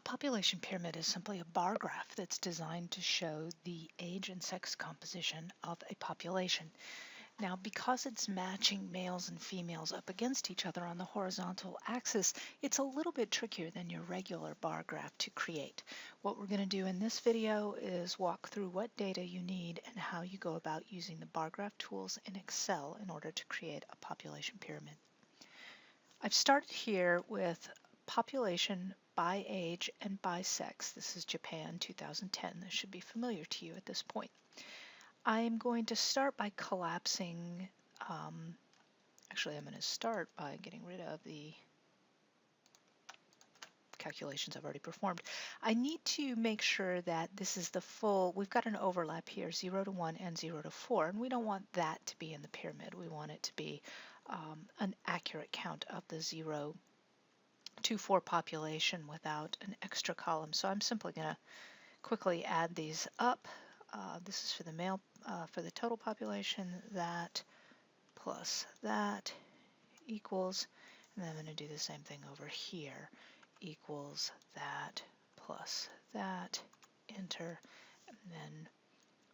population pyramid is simply a bar graph that's designed to show the age and sex composition of a population. Now, because it's matching males and females up against each other on the horizontal axis, it's a little bit trickier than your regular bar graph to create. What we're going to do in this video is walk through what data you need and how you go about using the bar graph tools in Excel in order to create a population pyramid. I've started here with population by age and by sex. This is Japan 2010. This should be familiar to you at this point. I'm going to start by collapsing, actually I'm going to start by getting rid of the calculations I've already performed. I need to make sure that this is the full, we've got an overlap here, 0 to 1 and 0 to 4, and we don't want that to be in the pyramid. We want it to be an accurate count of the 0 to 4 population without an extra column. So I'm simply going to quickly add these up. This is for the male, for the total population, that plus that equals, and then I'm going to do the same thing over here, equals that plus that, enter, and then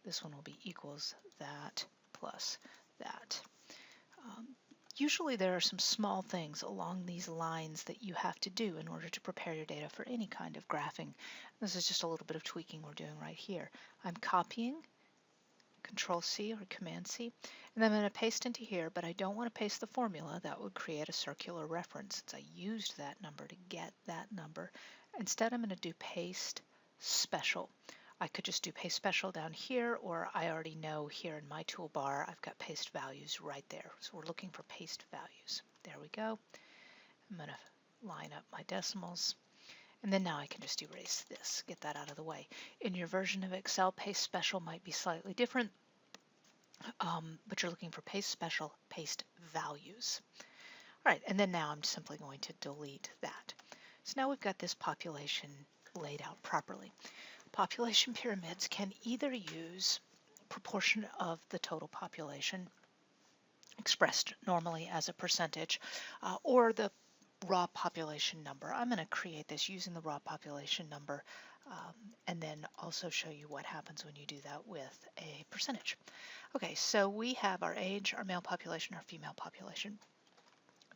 this one will be equals that plus that. Usually there are some small things along these lines that you have to do in order to prepare your data for any kind of graphing. This is just a little bit of tweaking we're doing right here. I'm copying, Control-C or Command-C, and then I'm going to paste into here, but I don't want to paste the formula. That would create a circular reference since I used that number to get that number. Instead, I'm going to do paste special. I could just do paste special down here, or I already know here in my toolbar I've got paste values right there. So we're looking for paste values. There we go. I'm going to line up my decimals. And then now I can just erase this, get that out of the way. In your version of Excel, paste special might be slightly different, but you're looking for paste special, paste values. All right, and then now I'm simply going to delete that. So now we've got this population laid out properly. Population pyramids can either use proportion of the total population, expressed normally as a percentage, or the raw population number. I'm going to create this using the raw population number and then also show you what happens when you do that with a percentage. Okay, so we have our age, our male population, our female population.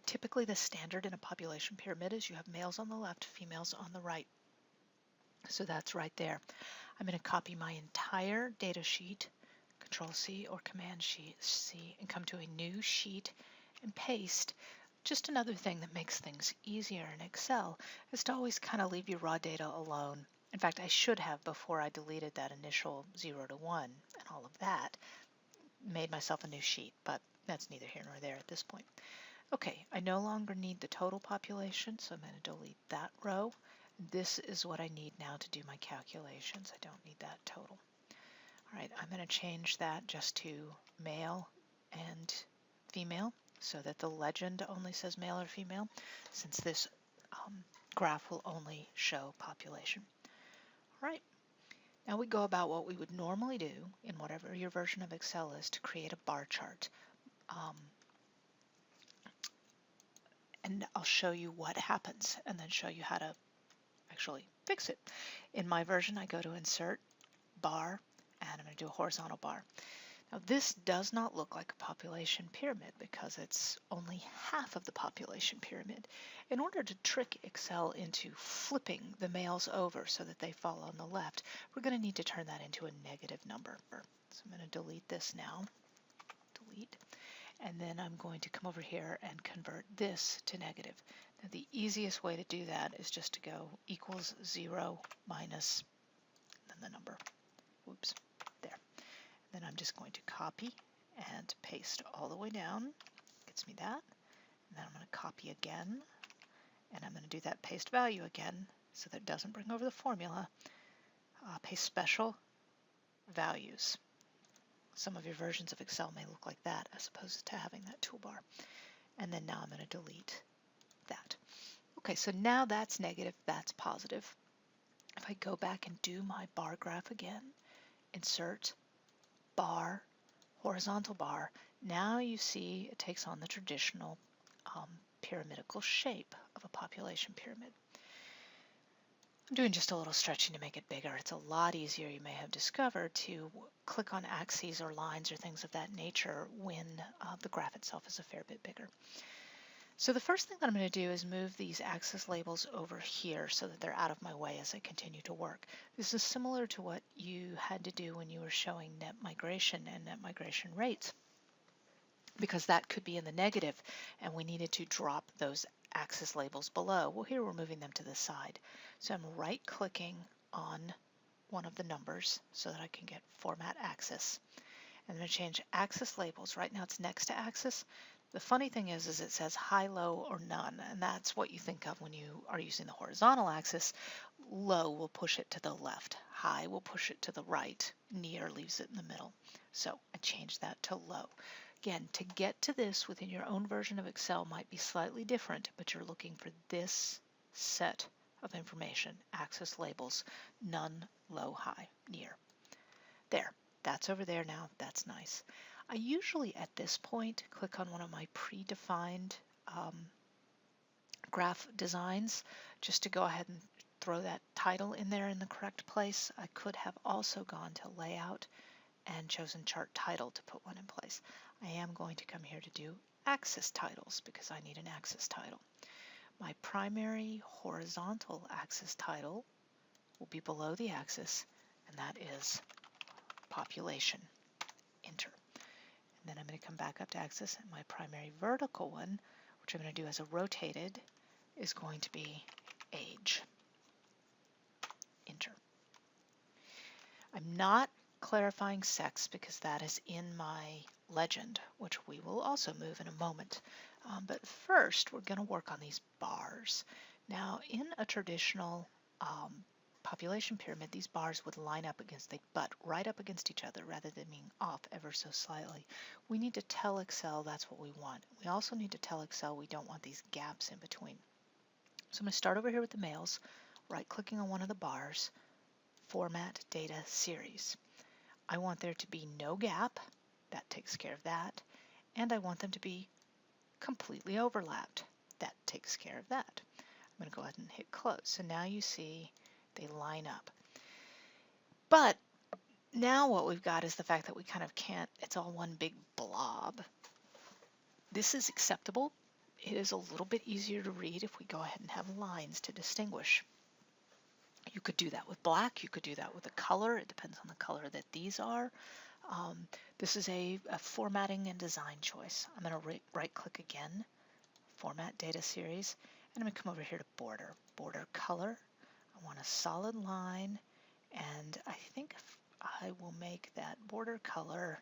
Typically the standard in a population pyramid is you have males on the left, females on the right. So that's right there. I'm going to copy my entire data sheet, Control-C or Command-C, and come to a new sheet and paste. Just another thing that makes things easier in Excel is to always kind of leave your raw data alone. In fact, I should have, before I deleted that initial 0 to 1 and all of that, made myself a new sheet, but that's neither here nor there at this point. Okay, I no longer need the total population, so I'm going to delete that row. This is what I need now to do my calculations. I don't need that total. All right, I'm going to change that just to male and female so that the legend only says male or female, since this graph will only show population. All right, now we go about what we would normally do in whatever your version of Excel is to create a bar chart. And I'll show you what happens and then show you how to actually fix it. In my version, I go to Insert, Bar, and I'm going to do a horizontal bar. Now this does not look like a population pyramid because it's only half of the population pyramid. In order to trick Excel into flipping the males over so that they fall on the left, we're going to need to turn that into a negative number. So I'm going to delete this now. Delete. And then I'm going to come over here and convert this to negative. Now the easiest way to do that is just to go equals 0 minus, then the number. Whoops, there. Then I'm just going to copy and paste all the way down. Gets me that. And then I'm going to copy again. And I'm going to do that paste value again so that it doesn't bring over the formula. Paste special values. Some of your versions of Excel may look like that as opposed to having that toolbar. And then now I'm going to delete that. Okay, so now that's negative, that's positive. If I go back and do my bar graph again, Insert, Bar, Horizontal bar, now you see it takes on the traditional pyramidical shape of a population pyramid. I'm doing just a little stretching to make it bigger. It's a lot easier, you may have discovered, to click on axes or lines or things of that nature when the graph itself is a fair bit bigger. So the first thing that I'm going to do is move these axis labels over here so that they're out of my way as I continue to work. This is similar to what you had to do when you were showing net migration and net migration rates, because that could be in the negative and we needed to drop those axis labels below. Well, here we're moving them to the side. So I'm right-clicking on one of the numbers so that I can get Format Axis. I'm going to change axis labels. Right now it's next to axis. The funny thing is it says high, low, or none, and that's what you think of when you are using the horizontal axis. Low will push it to the left. High will push it to the right. Near leaves it in the middle. So I changed that to low. Again, to get to this within your own version of Excel might be slightly different, but you're looking for this set of information, axis labels, none, low, high, near. There, that's over there now, that's nice. I usually at this point click on one of my predefined graph designs just to go ahead and throw that title in there in the correct place. I could have also gone to layout and chosen chart title to put one in place. I am going to come here to do axis titles because I need an axis title. My primary horizontal axis title will be below the axis, and that is population. Enter. And then I'm going to come back up to axis, and my primary vertical one, which I'm going to do as a rotated, is going to be age. Enter. I'm not clarifying sex because that is in my legend, which we will also move in a moment. But first, we're going to work on these bars. Now, in a traditional population pyramid, these bars would line up against, they butt right up against each other rather than being off ever so slightly. We need to tell Excel that's what we want. We also need to tell Excel we don't want these gaps in between. So I'm going to start over here with the males, right-clicking on one of the bars, Format Data Series. I want there to be no gap, that takes care of that, and I want them to be completely overlapped, that takes care of that. I'm going to go ahead and hit close. So now you see they line up. But now what we've got is the fact that we kind of can't, it's all one big blob. This is acceptable. It is a little bit easier to read if we go ahead and have lines to distinguish. You could do that with black, you could do that with a color, it depends on the color that these are. This is a formatting and design choice. I'm going to right-click again, Format Data Series, and I'm going to come over here to Border. Border Color, I want a solid line, and I think I will make that border color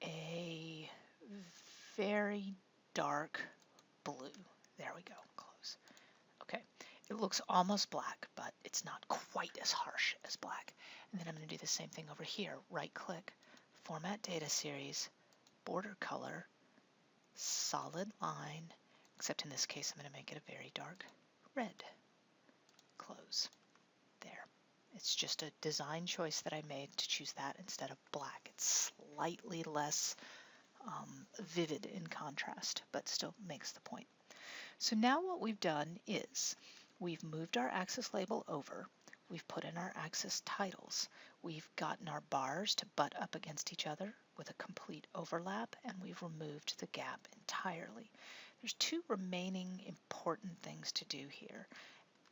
a very dark blue. There we go, close. Okay, it looks almost black, but it's not quite as harsh as black. And then I'm going to do the same thing over here. Right-click, Format Data Series, Border Color, Solid Line, except in this case I'm going to make it a very dark red. Close. There. It's just a design choice that I made to choose that instead of black. It's slightly less vivid in contrast, but still makes the point. So now what we've done is we've moved our axis label over, we've put in our axis titles, we've gotten our bars to butt up against each other with a complete overlap, and we've removed the gap entirely. There's two remaining important things to do here.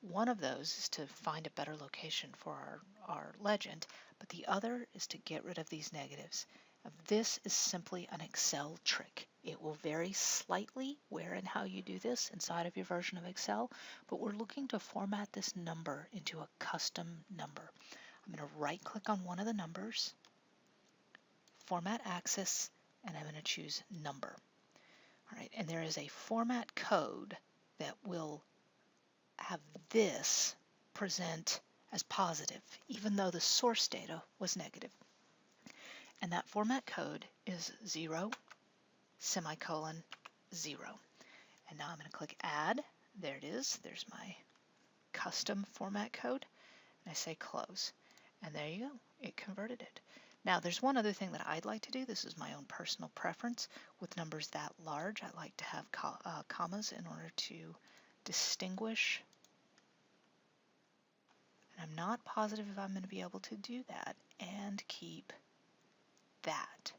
One of those is to find a better location for our legend, but the other is to get rid of these negatives. This is simply an Excel trick. It will vary slightly where and how you do this inside of your version of Excel, but we're looking to format this number into a custom number. I'm going to right-click on one of the numbers, Format Axis, and I'm going to choose Number. All right, and there is a format code that will have this present as positive, even though the source data was negative. And that format code is 0, semicolon, 0. And now I'm going to click Add. There it is. There's my custom format code. And I say Close. And there you go. It converted it. Now, there's one other thing that I'd like to do. This is my own personal preference. With numbers that large, I like to have commas in order to distinguish. And I'm not positive if I'm going to be able to do that and keep that.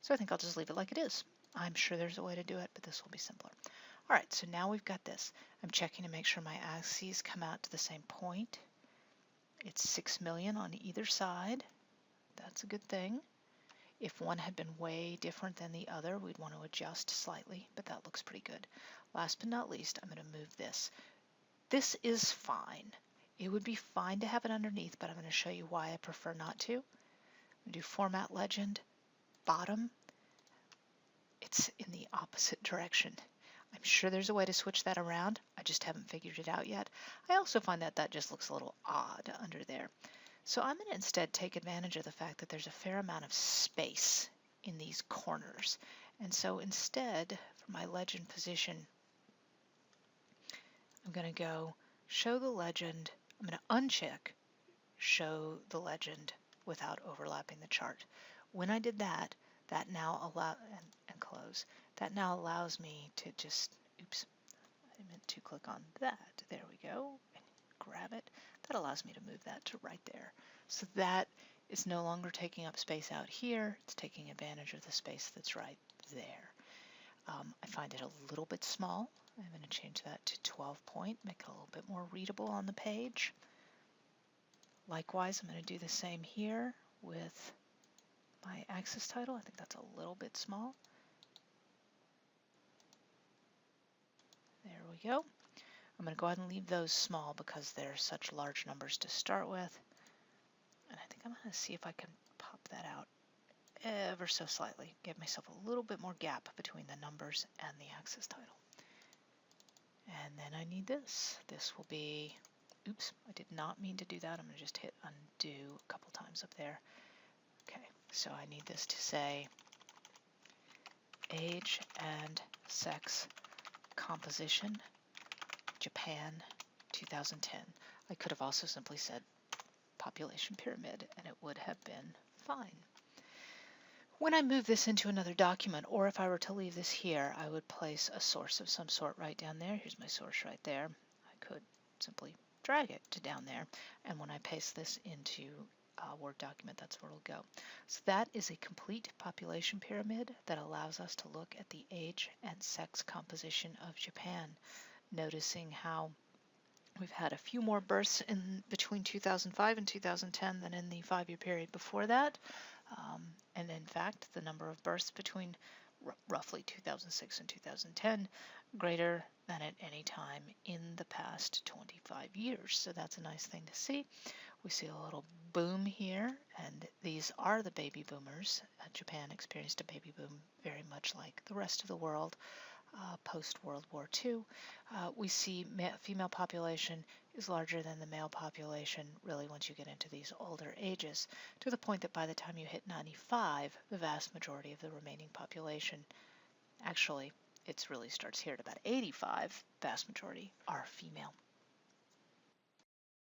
So I think I'll just leave it like it is. I'm sure there's a way to do it, but this will be simpler. All right, so now we've got this. I'm checking to make sure my axes come out to the same point. It's 6 million on either side. That's a good thing. If one had been way different than the other, we'd want to adjust slightly, but that looks pretty good. Last but not least, I'm going to move this. This is fine. It would be fine to have it underneath, but I'm going to show you why I prefer not to. I'm going to do Format Legend, bottom. It's in the opposite direction. I'm sure there's a way to switch that around. I just haven't figured it out yet. I also find that that just looks a little odd under there. So I'm going to instead take advantage of the fact that there's a fair amount of space in these corners. And so instead, for my legend position, I'm going to go show the legend. I'm going to uncheck show the legend without overlapping the chart. When I did that, that now and close. That now allows me to just, oops, I meant to click on that. There we go. And grab it. That allows me to move that to right there. So that is no longer taking up space out here. It's taking advantage of the space that's right there. I find it a little bit small. I'm going to change that to 12 point, make it a little bit more readable on the page. Likewise, I'm going to do the same here with my axis title. I think that's a little bit small. There we go. I'm going to go ahead and leave those small because they're such large numbers to start with. And I think I'm going to see if I can pop that out ever so slightly, give myself a little bit more gap between the numbers and the axis title. And then I need this. This will be, oops, I did not mean to do that. I'm going to just hit undo a couple times up there. Okay, so I need this to say age and sex composition, Japan, 2010. I could have also simply said population pyramid, and it would have been fine. When I move this into another document, or if I were to leave this here, I would place a source of some sort right down there. Here's my source right there. I could simply drag it to down there, and when I paste this into a Word document, that's where it'll go. So that is a complete population pyramid that allows us to look at the age and sex composition of Japan, noticing how we've had a few more births in between 2005 and 2010 than in the 5-year period before that. And in fact, the number of births between roughly 2006 and 2010 greater than at any time in the past 25 years. So that's a nice thing to see. We see a little boom here, and these are the baby boomers. Japan experienced a baby boom very much like the rest of the world post-World War II. We see female population is larger than the male population, really, once you get into these older ages, to the point that by the time you hit 95, the vast majority of the remaining population, actually, it really starts here at about 85, vast majority are female.